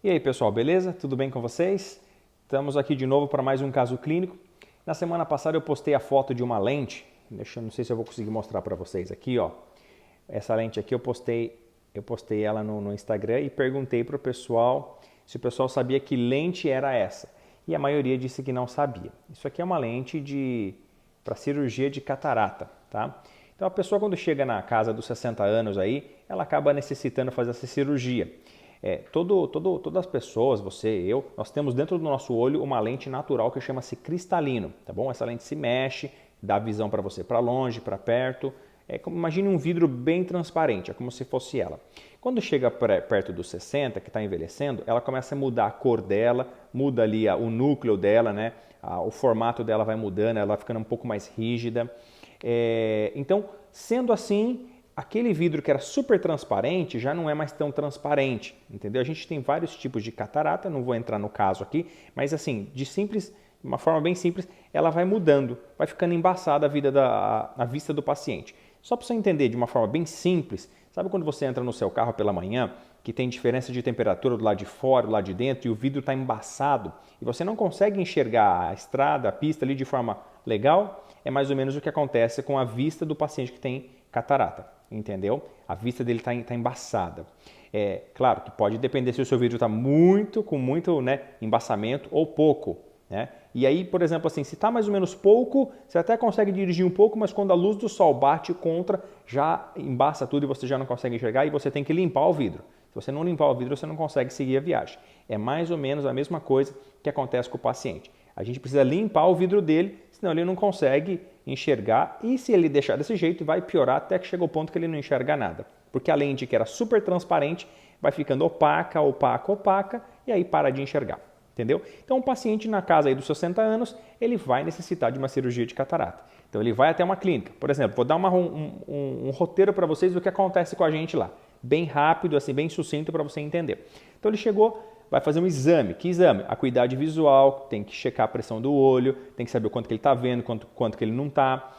E aí, pessoal, beleza? Tudo bem com vocês? Estamos aqui de novo para mais um caso clínico. Na semana passada eu postei a foto de uma lente. Não sei se eu vou conseguir mostrar para vocês aqui, ó. Essa lente aqui eu postei ela no Instagram e perguntei para o pessoal se o pessoal sabia que lente era essa. E a maioria disse que não sabia. Isso aqui é uma lente para cirurgia de catarata, tá? Então a pessoa quando chega na casa dos 60 anos aí, ela acaba necessitando fazer essa cirurgia. Todas as pessoas, você, eu, nós temos dentro do nosso olho uma lente natural que chama-se cristalino, tá bom? Essa lente se mexe, dá visão para você para longe, para perto. Imagine um vidro bem transparente, é como se fosse ela. Quando chega perto dos 60, que está envelhecendo, ela começa a mudar a cor dela, muda ali o núcleo dela, né? O formato dela vai mudando, ela vai ficando um pouco mais rígida. Então, sendo assim, aquele vidro que era super transparente já não é mais tão transparente, entendeu? A gente tem vários tipos de catarata, não vou entrar no caso aqui, mas assim, de uma forma bem simples, ela vai mudando, vai ficando embaçada a vista do paciente. Só para você entender de uma forma bem simples, sabe quando você entra no seu carro pela manhã, que tem diferença de temperatura do lado de fora, do lado de dentro, e o vidro está embaçado, e você não consegue enxergar a estrada, a pista ali de forma legal? É mais ou menos o que acontece com a vista do paciente que tem catarata, entendeu? A vista dele está embaçada. Claro que pode depender se o seu vidro está com muito, né, embaçamento ou pouco, né? E aí, por exemplo, assim, se está mais ou menos pouco, você até consegue dirigir um pouco, mas quando a luz do sol bate contra, já embaça tudo e você já não consegue enxergar e você tem que limpar o vidro. Se você não limpar o vidro, você não consegue seguir a viagem. É mais ou menos a mesma coisa que acontece com o paciente. A gente precisa limpar o vidro dele, senão ele não consegue enxergar e se ele deixar desse jeito, vai piorar até que chega o ponto que ele não enxerga nada. Porque a lente que era super transparente vai ficando opaca e aí para de enxergar. Entendeu? Então, um paciente na casa aí dos 60 anos, ele vai necessitar de uma cirurgia de catarata. Então, ele vai até uma clínica. Por exemplo, vou dar um roteiro para vocês do que acontece com a gente lá. Bem rápido, assim, bem sucinto para você entender. Então, ele chegou, vai fazer um exame. Que exame? Acuidade visual, tem que checar a pressão do olho, tem que saber o quanto que ele está vendo, quanto que ele não está.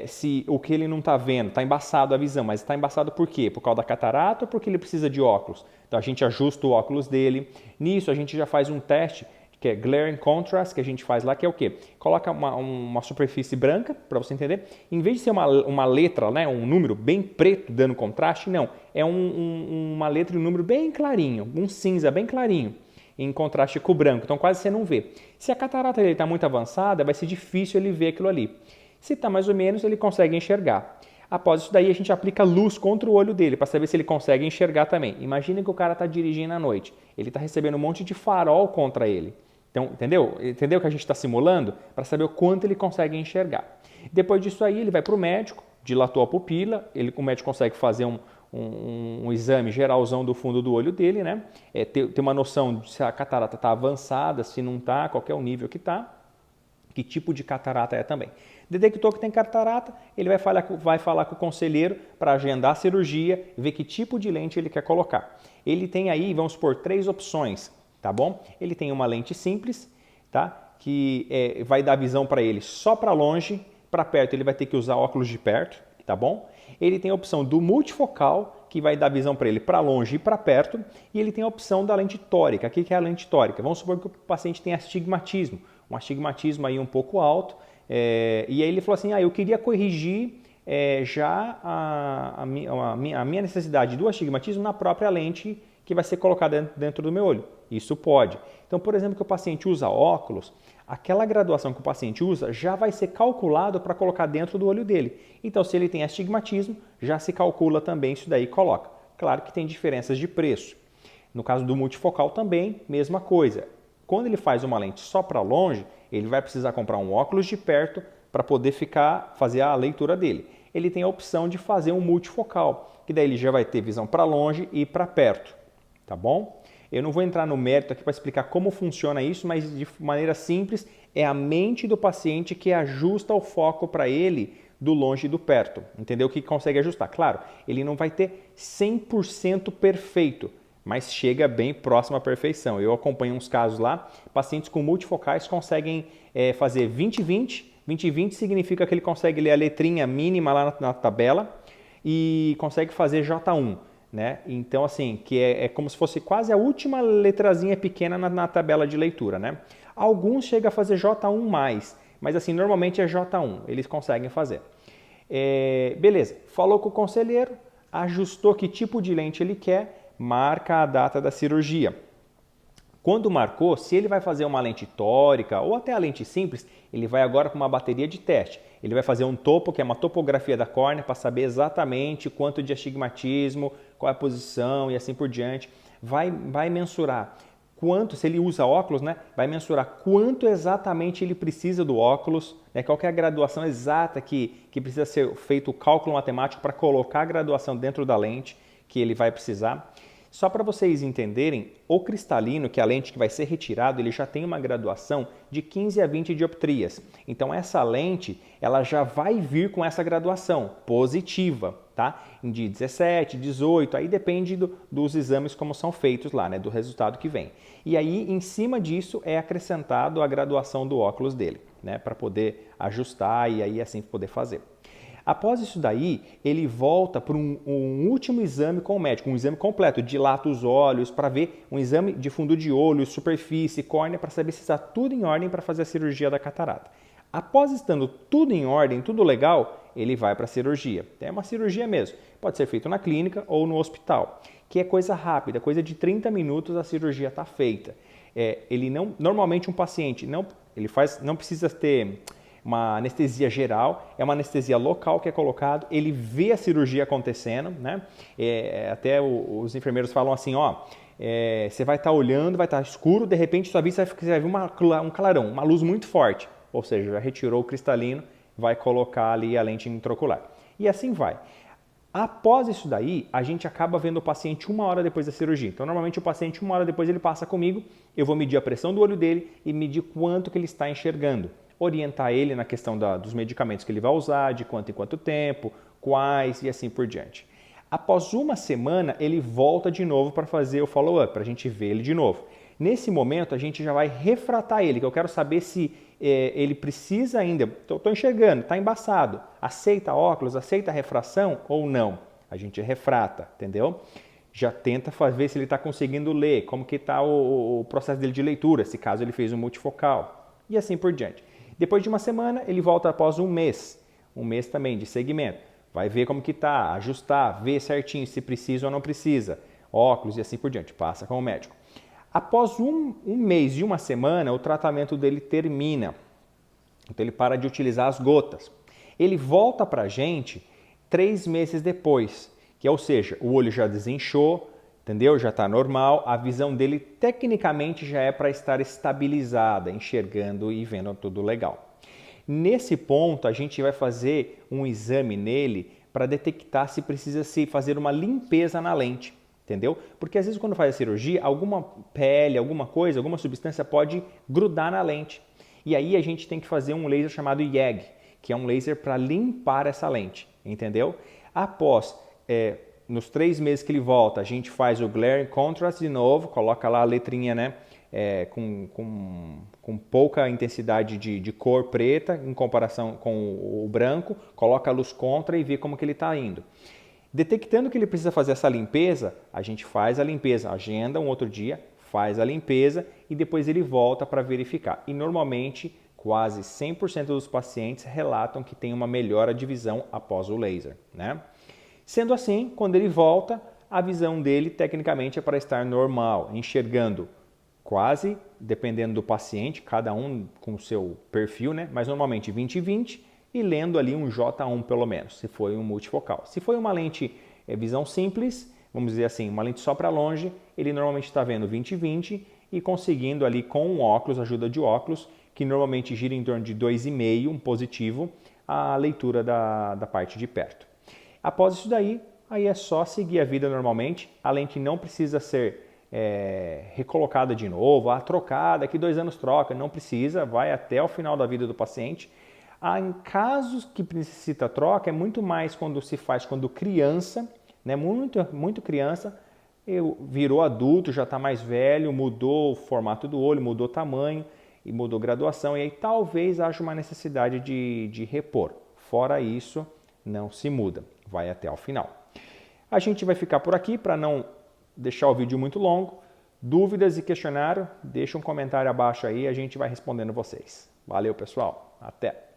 Se o que ele não está vendo, está embaçado a visão, mas está embaçado por quê? Por causa da catarata ou porque ele precisa de óculos? Então a gente ajusta o óculos dele. Nisso a gente já faz um teste que é Glare Contrast, que a gente faz lá, que é o quê? Coloca uma superfície branca, para você entender. Em vez de ser uma letra, né, um número bem preto dando contraste, não. É uma letra e um número bem clarinho, um cinza bem clarinho, em contraste com o branco. Então quase você não vê. Se a catarata dele está muito avançada, vai ser difícil ele ver aquilo ali. Se está mais ou menos, ele consegue enxergar. Após isso daí, a gente aplica luz contra o olho dele para saber se ele consegue enxergar também. Imagina que o cara está dirigindo à noite. Ele está recebendo um monte de farol contra ele. Então, entendeu? Entendeu o que a gente está simulando? Para saber o quanto ele consegue enxergar. Depois disso aí, ele vai para o médico, dilatou a pupila, o médico consegue fazer um exame geralzão do fundo do olho dele, né? Ter uma noção de se a catarata está avançada, se não está, qual é o nível que está, que tipo de catarata é também. Detectou que tem catarata, ele vai falar com o conselheiro para agendar a cirurgia e ver que tipo de lente ele quer colocar. Ele tem aí, vamos supor, 3 opções, tá bom? Ele tem uma lente simples, tá? Que vai dar visão para ele só para longe, para perto ele vai ter que usar óculos de perto, tá bom? Ele tem a opção do multifocal, que vai dar visão para ele para longe e para perto, e ele tem a opção da lente tórica. O que é a lente tórica? Vamos supor que o paciente tem astigmatismo, um astigmatismo aí um pouco alto, e aí ele falou assim, eu queria corrigir já a minha necessidade do astigmatismo na própria lente que vai ser colocada dentro do meu olho. Isso pode. Então, por exemplo, que o paciente usa óculos, aquela graduação que o paciente usa já vai ser calculado para colocar dentro do olho dele. Então, se ele tem astigmatismo, já se calcula também isso daí e coloca. Claro que tem diferenças de preço. No caso do multifocal também, mesma coisa. Quando ele faz uma lente só para longe, ele vai precisar comprar um óculos de perto para poder fazer a leitura dele. Ele tem a opção de fazer um multifocal, que daí ele já vai ter visão para longe e para perto, tá bom? Eu não vou entrar no mérito aqui para explicar como funciona isso, mas de maneira simples, é a mente do paciente que ajusta o foco para ele do longe e do perto, entendeu? Que consegue ajustar. Claro, ele não vai ter 100% perfeito, mas chega bem próximo à perfeição. Eu acompanho uns casos lá, pacientes com multifocais conseguem fazer 20-20. 20-20 significa que ele consegue ler a letrinha mínima lá na tabela e consegue fazer J1. né? Então, assim, que é como se fosse quase a última letrazinha pequena na tabela de leitura, né? Alguns chegam a fazer J1+, mas assim, normalmente é J1, eles conseguem fazer. Beleza, falou com o conselheiro, ajustou que tipo de lente ele quer, marca a data da cirurgia. Quando marcou, se ele vai fazer uma lente tórica ou até a lente simples, ele vai agora com uma bateria de teste. Ele vai fazer um topo, que é uma topografia da córnea, para saber exatamente quanto de astigmatismo, qual é a posição e assim por diante. Vai mensurar quanto, se ele usa óculos, né? Vai mensurar quanto exatamente ele precisa do óculos, né? Qual que é a graduação exata que precisa ser feito o cálculo matemático para colocar a graduação dentro da lente que ele vai precisar. Só para vocês entenderem, o cristalino, que é a lente que vai ser retirado, ele já tem uma graduação de 15 a 20 dioptrias. Então essa lente, ela já vai vir com essa graduação positiva, tá? De 17, 18, aí depende dos exames como são feitos lá, né? Do resultado que vem. E aí, em cima disso, é acrescentado a graduação do óculos dele, né? Para poder ajustar e aí assim poder fazer. Após isso daí, ele volta para um último exame com o médico, um exame completo, dilata os olhos para ver um exame de fundo de olho, superfície, córnea, para saber se está tudo em ordem para fazer a cirurgia da catarata. Após estando tudo em ordem, tudo legal, ele vai para a cirurgia. É uma cirurgia mesmo, pode ser feito na clínica ou no hospital, que é coisa rápida, coisa de 30 minutos a cirurgia está feita. Normalmente um paciente não precisa ter uma anestesia geral, é uma anestesia local que é colocado, ele vê a cirurgia acontecendo, né? Até os enfermeiros falam assim, você vai estar olhando, vai estar escuro, de repente sua vista vai ver um clarão, uma luz muito forte, ou seja, já retirou o cristalino, vai colocar ali a lente intraocular. E assim vai. Após isso daí, a gente acaba vendo o paciente 1 hora depois da cirurgia. Então, normalmente o paciente 1 hora depois ele passa comigo, eu vou medir a pressão do olho dele e medir quanto que ele está enxergando. Orientar ele na questão dos medicamentos que ele vai usar, de quanto em quanto tempo, quais e assim por diante. Após 1 semana, ele volta de novo para fazer o follow-up, para a gente ver ele de novo. Nesse momento, a gente já vai refratar ele, que eu quero saber se ele precisa ainda, estou enxergando, está embaçado, aceita óculos, aceita refração ou não. A gente refrata, entendeu? Já tenta ver se ele está conseguindo ler, como que está o processo dele de leitura, se caso ele fez um multifocal e assim por diante. Depois de 1 semana, ele volta após 1 mês também de segmento. Vai ver como que está, ajustar, ver certinho se precisa ou não precisa, óculos e assim por diante, passa com o médico. Após um mês e 1 semana, o tratamento dele termina. Então ele para de utilizar as gotas. Ele volta para a gente 3 meses depois, ou seja, o olho já desinchou, entendeu? Já está normal, a visão dele tecnicamente já é para estar estabilizada, enxergando e vendo tudo legal. Nesse ponto, a gente vai fazer um exame nele para detectar se precisa se fazer uma limpeza na lente. Entendeu? Porque às vezes quando faz a cirurgia, alguma pele, alguma coisa, alguma substância pode grudar na lente. E aí a gente tem que fazer um laser chamado YAG, que é um laser para limpar essa lente, entendeu? Após, nos 3 meses que ele volta, a gente faz o Glare Contrast de novo, coloca lá a letrinha, né? Com pouca intensidade de cor preta em comparação com o branco, coloca a luz contra e vê como que ele está indo. Detectando que ele precisa fazer essa limpeza, a gente faz a limpeza, agenda um outro dia, faz a limpeza e depois ele volta para verificar. E normalmente, quase 100% dos pacientes relatam que tem uma melhora de visão após o laser, né? Sendo assim, quando ele volta, a visão dele tecnicamente é para estar normal, enxergando quase, dependendo do paciente, cada um com o seu perfil, né? Mas normalmente 20/20, e lendo ali um J1 pelo menos, se foi um multifocal. Se foi uma lente visão simples, vamos dizer assim, uma lente só para longe, ele normalmente está vendo 20/20 e conseguindo ali com um óculos, ajuda de óculos, que normalmente gira em torno de 2,5, um positivo, a leitura da parte de perto. Após isso daí, aí é só seguir a vida normalmente, a lente não precisa ser recolocada de novo, trocada, daqui 2 anos troca, não precisa, vai até o final da vida do paciente. Em casos que necessita troca, é muito mais quando se faz quando criança, né? Muito criança, virou adulto, já está mais velho, mudou o formato do olho, mudou o tamanho e mudou a graduação, e aí talvez haja uma necessidade de repor. Fora isso, não se muda, vai até o final. A gente vai ficar por aqui para não deixar o vídeo muito longo. Dúvidas e questionário, deixa um comentário abaixo aí, a gente vai respondendo vocês. Valeu, pessoal. Até!